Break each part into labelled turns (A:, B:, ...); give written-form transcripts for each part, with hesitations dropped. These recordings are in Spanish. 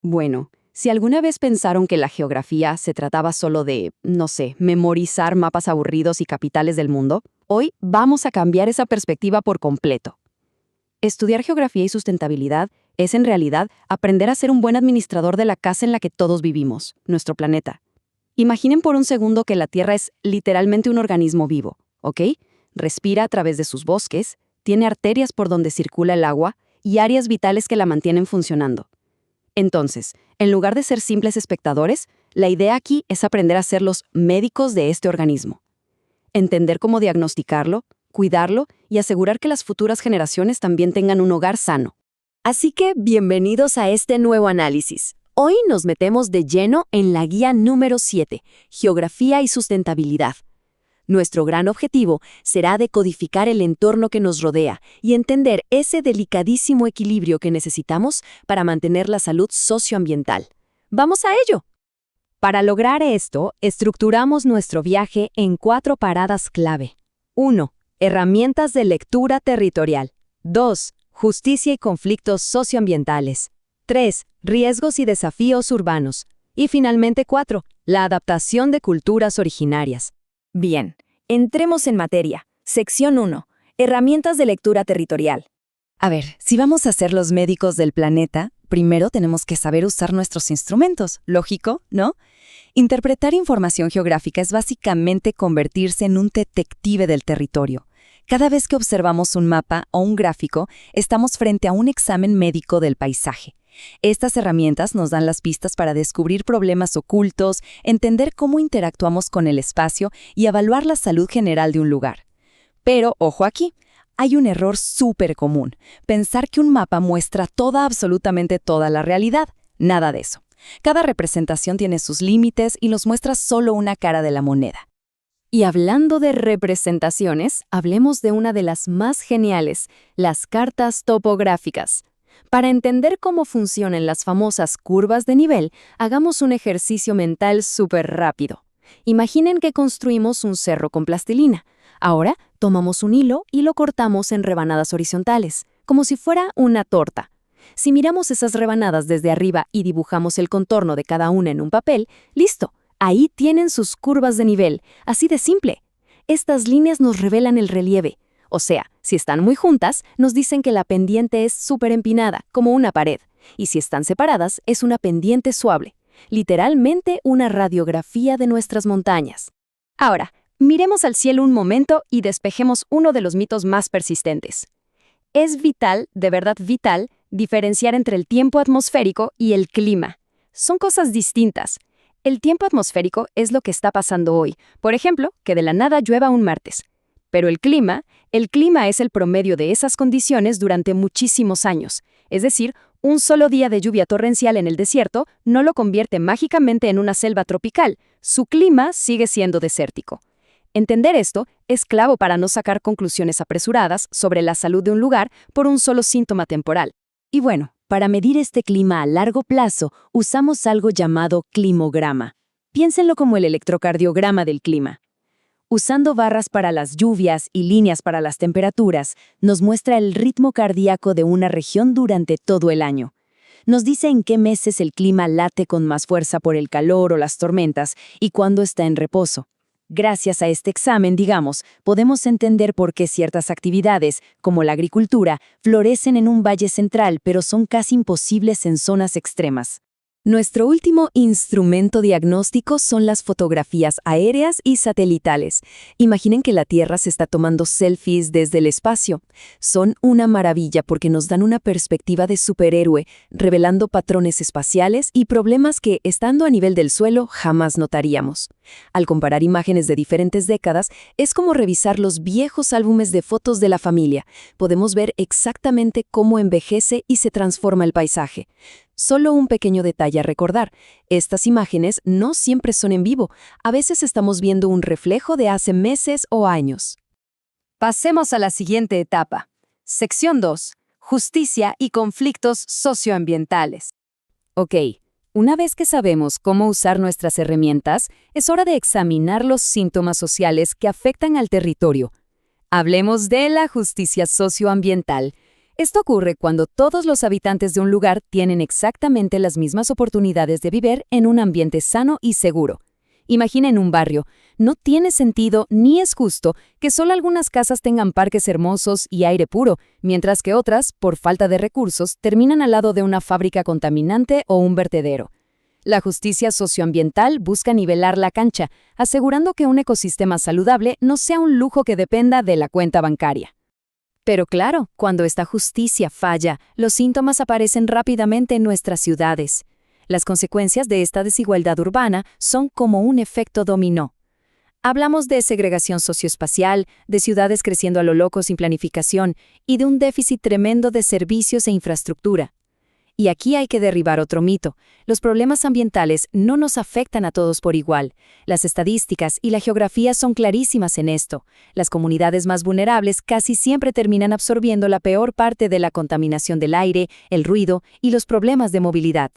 A: Bueno, si alguna vez pensaron que la geografía se trataba solo de, no sé, memorizar mapas aburridos y capitales del mundo, hoy vamos a cambiar esa perspectiva por completo. Estudiar geografía y sustentabilidad es en realidad aprender a ser un buen administrador de la casa en la que todos vivimos, nuestro planeta. Imaginen por un segundo que la Tierra es literalmente un organismo vivo, ¿ok? Respira a través de sus bosques, tiene arterias por donde circula el agua y áreas vitales que la mantienen funcionando. Entonces, en lugar de ser simples espectadores, la idea aquí es aprender a ser los médicos de este organismo. Entender cómo diagnosticarlo, cuidarlo y asegurar que las futuras generaciones también tengan un hogar sano.
B: Así que, bienvenidos a este nuevo análisis. Hoy nos metemos de lleno en la guía número 7, Geografía y Sustentabilidad. Nuestro gran objetivo será decodificar el entorno que nos rodea y entender ese delicadísimo equilibrio que necesitamos para mantener la salud socioambiental. ¡Vamos a ello! Para lograr esto, estructuramos nuestro viaje en 4 paradas clave. 1. Herramientas de lectura territorial. 2. Justicia y conflictos socioambientales. 3. Riesgos y desafíos urbanos. Y finalmente 4. La adaptación de culturas originarias.
C: Bien, entremos en materia. Sección 1. Herramientas de lectura territorial.
D: A ver, si vamos a ser los médicos del planeta, primero tenemos que saber usar nuestros instrumentos. Lógico, ¿no? Interpretar información geográfica es básicamente convertirse en un detective del territorio. Cada vez que observamos un mapa o un gráfico, estamos frente a un examen médico del paisaje. Estas herramientas nos dan las pistas para descubrir problemas ocultos, entender cómo interactuamos con el espacio y evaluar la salud general de un lugar. Pero, ojo aquí, hay un error súper común: pensar que un mapa muestra absolutamente toda la realidad. Nada de eso. Cada representación tiene sus límites y nos muestra solo una cara de la moneda.
A: Y hablando de representaciones, hablemos de una de las más geniales, las cartas topográficas. Para entender cómo funcionan las famosas curvas de nivel, hagamos un ejercicio mental súper rápido. Imaginen que construimos un cerro con plastilina. Ahora, tomamos un hilo y lo cortamos en rebanadas horizontales, como si fuera una torta. Si miramos esas rebanadas desde arriba y dibujamos el contorno de cada una en un papel, ¡listo! Ahí tienen sus curvas de nivel, así de simple. Estas líneas nos revelan el relieve. O sea, si están muy juntas, nos dicen que la pendiente es súper empinada, como una pared. Y si están separadas, es una pendiente suave. Literalmente una radiografía de nuestras montañas. Ahora, miremos al cielo un momento y despejemos uno de los mitos más persistentes. Es vital, de verdad vital, diferenciar entre el tiempo atmosférico y el clima. Son cosas distintas. El tiempo atmosférico es lo que está pasando hoy. Por ejemplo, que de la nada llueva un martes. Pero el clima es el promedio de esas condiciones durante muchísimos años. Es decir, un solo día de lluvia torrencial en el desierto no lo convierte mágicamente en una selva tropical. Su clima sigue siendo desértico. Entender esto es clave para no sacar conclusiones apresuradas sobre la salud de un lugar por un solo síntoma temporal.
B: Y bueno, para medir este clima a largo plazo, usamos algo llamado climograma. Piénsenlo como el electrocardiograma del clima. Usando barras para las lluvias y líneas para las temperaturas, nos muestra el ritmo cardíaco de una región durante todo el año. Nos dice en qué meses el clima late con más fuerza por el calor o las tormentas y cuándo está en reposo. Gracias a este examen, podemos entender por qué ciertas actividades, como la agricultura, florecen en un valle central, pero son casi imposibles en zonas extremas. Nuestro último instrumento diagnóstico son las fotografías aéreas y satelitales. Imaginen que la Tierra se está tomando selfies desde el espacio. Son una maravilla porque nos dan una perspectiva de superhéroe, revelando patrones espaciales y problemas que, estando a nivel del suelo, jamás notaríamos. Al comparar imágenes de diferentes décadas, es como revisar los viejos álbumes de fotos de la familia. Podemos ver exactamente cómo envejece y se transforma el paisaje. Solo un pequeño detalle a recordar: estas imágenes no siempre son en vivo, a veces estamos viendo un reflejo de hace meses o años.
A: Pasemos a la siguiente etapa. Sección 2. Justicia y conflictos socioambientales.
B: Ok, una vez que sabemos cómo usar nuestras herramientas, es hora de examinar los síntomas sociales que afectan al territorio. Hablemos de la justicia socioambiental.
A: Esto ocurre cuando todos los habitantes de un lugar tienen exactamente las mismas oportunidades de vivir en un ambiente sano y seguro. Imaginen un barrio. No tiene sentido ni es justo que solo algunas casas tengan parques hermosos y aire puro, mientras que otras, por falta de recursos, terminan al lado de una fábrica contaminante o un vertedero. La justicia socioambiental busca nivelar la cancha, asegurando que un ecosistema saludable no sea un lujo que dependa de la cuenta bancaria. Pero claro, cuando esta justicia falla, los síntomas aparecen rápidamente en nuestras ciudades. Las consecuencias de esta desigualdad urbana son como un efecto dominó. Hablamos de segregación socioespacial, de ciudades creciendo a lo loco sin planificación y de un déficit tremendo de servicios e infraestructura. Y aquí hay que derribar otro mito. Los problemas ambientales no nos afectan a todos por igual. Las estadísticas y la geografía son clarísimas en esto. Las comunidades más vulnerables casi siempre terminan absorbiendo la peor parte de la contaminación del aire, el ruido y los problemas de movilidad.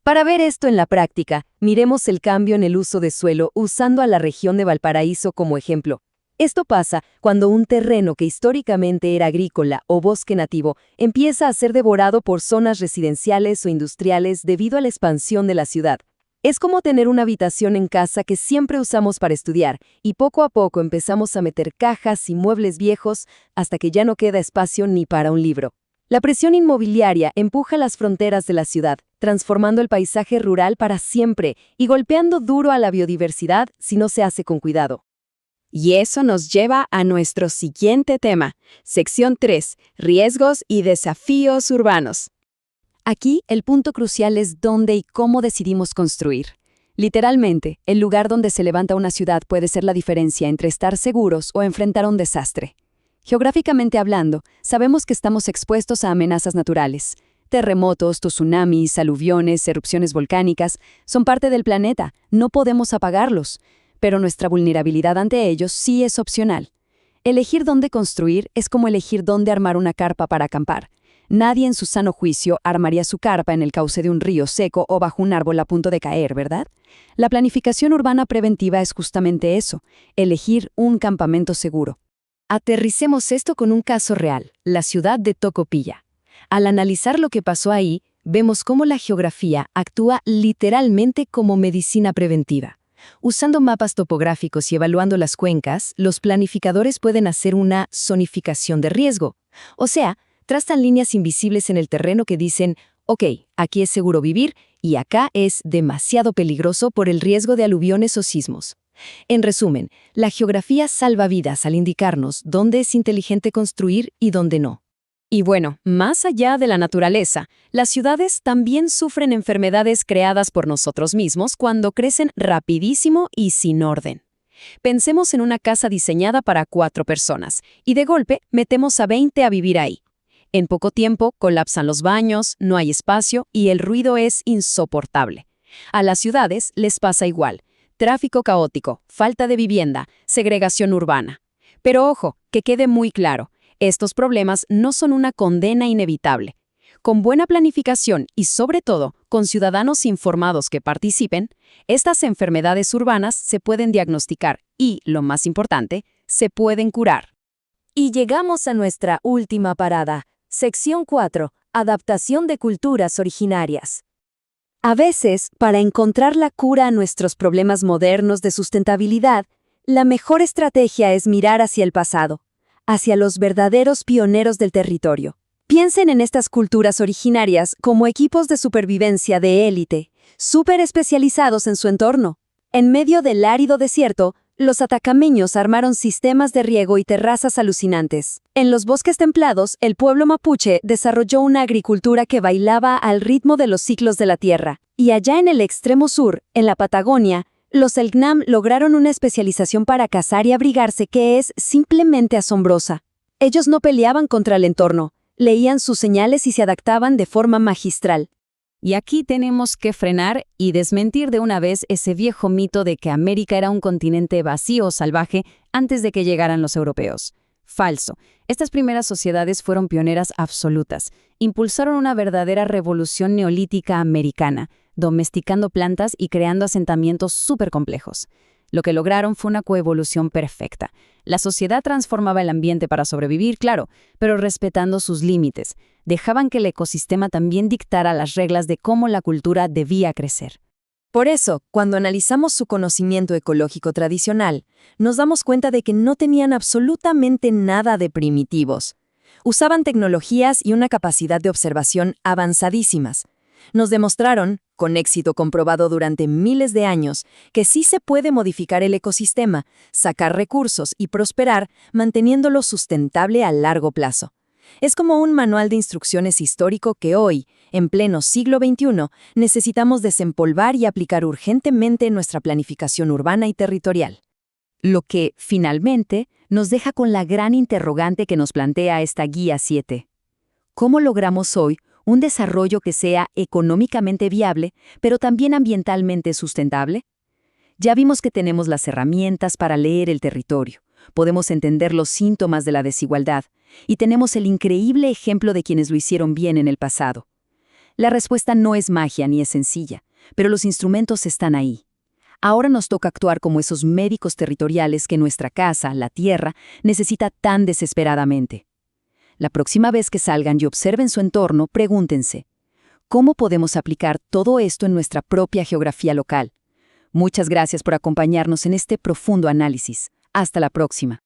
B: Para ver esto en la práctica, miremos el cambio en el uso de suelo usando a la región de Valparaíso como ejemplo. Esto pasa cuando un terreno que históricamente era agrícola o bosque nativo empieza a ser devorado por zonas residenciales o industriales debido a la expansión de la ciudad. Es como tener una habitación en casa que siempre usamos para estudiar y poco a poco empezamos a meter cajas y muebles viejos hasta que ya no queda espacio ni para un libro. La presión inmobiliaria empuja las fronteras de la ciudad, transformando el paisaje rural para siempre y golpeando duro a la biodiversidad si no se hace con cuidado.
A: Y eso nos lleva a nuestro siguiente tema, sección 3, riesgos y desafíos urbanos. Aquí el punto crucial es dónde y cómo decidimos construir. Literalmente, el lugar donde se levanta una ciudad puede ser la diferencia entre estar seguros o enfrentar un desastre. Geográficamente hablando, sabemos que estamos expuestos a amenazas naturales. Terremotos, tsunamis, aluviones, erupciones volcánicas son parte del planeta, no podemos apagarlos. Pero nuestra vulnerabilidad ante ellos sí es opcional. Elegir dónde construir es como elegir dónde armar una carpa para acampar. Nadie en su sano juicio armaría su carpa en el cauce de un río seco o bajo un árbol a punto de caer, ¿verdad? La planificación urbana preventiva es justamente eso, elegir un campamento seguro. Aterricemos esto con un caso real, la ciudad de Tocopilla. Al analizar lo que pasó ahí, vemos cómo la geografía actúa literalmente como medicina preventiva. Usando mapas topográficos y evaluando las cuencas, los planificadores pueden hacer una zonificación de riesgo. O sea, trazan líneas invisibles en el terreno que dicen, ok, aquí es seguro vivir y acá es demasiado peligroso por el riesgo de aluviones o sismos. En resumen, la geografía salva vidas al indicarnos dónde es inteligente construir y dónde no. Y bueno, más allá de la naturaleza, las ciudades también sufren enfermedades creadas por nosotros mismos cuando crecen rapidísimo y sin orden. Pensemos en una casa diseñada para 4 personas y de golpe metemos a 20 a vivir ahí. En poco tiempo colapsan los baños, no hay espacio y el ruido es insoportable. A las ciudades les pasa igual. Tráfico caótico, falta de vivienda, segregación urbana. Pero ojo, que quede muy claro. Estos problemas no son una condena inevitable. Con buena planificación y, sobre todo, con ciudadanos informados que participen, estas enfermedades urbanas se pueden diagnosticar y, lo más importante, se pueden curar.
C: Y llegamos a nuestra última parada, sección 4, adaptación de culturas originarias. A veces, para encontrar la cura a nuestros problemas modernos de sustentabilidad, la mejor estrategia es mirar hacia el pasado, hacia los verdaderos pioneros del territorio. Piensen en estas culturas originarias como equipos de supervivencia de élite, súper especializados en su entorno. En medio del árido desierto, los atacameños armaron sistemas de riego y terrazas alucinantes. En los bosques templados, el pueblo mapuche desarrolló una agricultura que bailaba al ritmo de los ciclos de la tierra. Y allá en el extremo sur, en la Patagonia, los Selknam lograron una especialización para cazar y abrigarse que es simplemente asombrosa. Ellos no peleaban contra el entorno, leían sus señales y se adaptaban de forma magistral.
A: Y aquí tenemos que frenar y desmentir de una vez ese viejo mito de que América era un continente vacío o salvaje antes de que llegaran los europeos. Falso. Estas primeras sociedades fueron pioneras absolutas. Impulsaron una verdadera revolución neolítica americana, domesticando plantas y creando asentamientos súper complejos.
B: Lo que lograron fue una coevolución perfecta. La sociedad transformaba el ambiente para sobrevivir, claro, pero respetando sus límites. Dejaban que el ecosistema también dictara las reglas de cómo la cultura debía crecer.
C: Por eso, cuando analizamos su conocimiento ecológico tradicional, nos damos cuenta de que no tenían absolutamente nada de primitivos. Usaban tecnologías y una capacidad de observación avanzadísimas. Nos demostraron, con éxito comprobado durante miles de años, que sí se puede modificar el ecosistema, sacar recursos y prosperar manteniéndolo sustentable a largo plazo. Es como un manual de instrucciones histórico que hoy, en pleno siglo XXI, necesitamos desempolvar y aplicar urgentemente en nuestra planificación urbana y territorial.
B: Lo que, finalmente, nos deja con la gran interrogante que nos plantea esta Guía 7. ¿Cómo logramos hoy un desarrollo que sea económicamente viable, pero también ambientalmente sustentable? Ya vimos que tenemos las herramientas para leer el territorio, podemos entender los síntomas de la desigualdad, y tenemos el increíble ejemplo de quienes lo hicieron bien en el pasado. La respuesta no es magia ni es sencilla, pero los instrumentos están ahí. Ahora nos toca actuar como esos médicos territoriales que nuestra casa, la tierra, necesita tan desesperadamente. La próxima vez que salgan y observen su entorno, pregúntense, ¿cómo podemos aplicar todo esto en nuestra propia geografía local? Muchas gracias por acompañarnos en este profundo análisis. Hasta la próxima.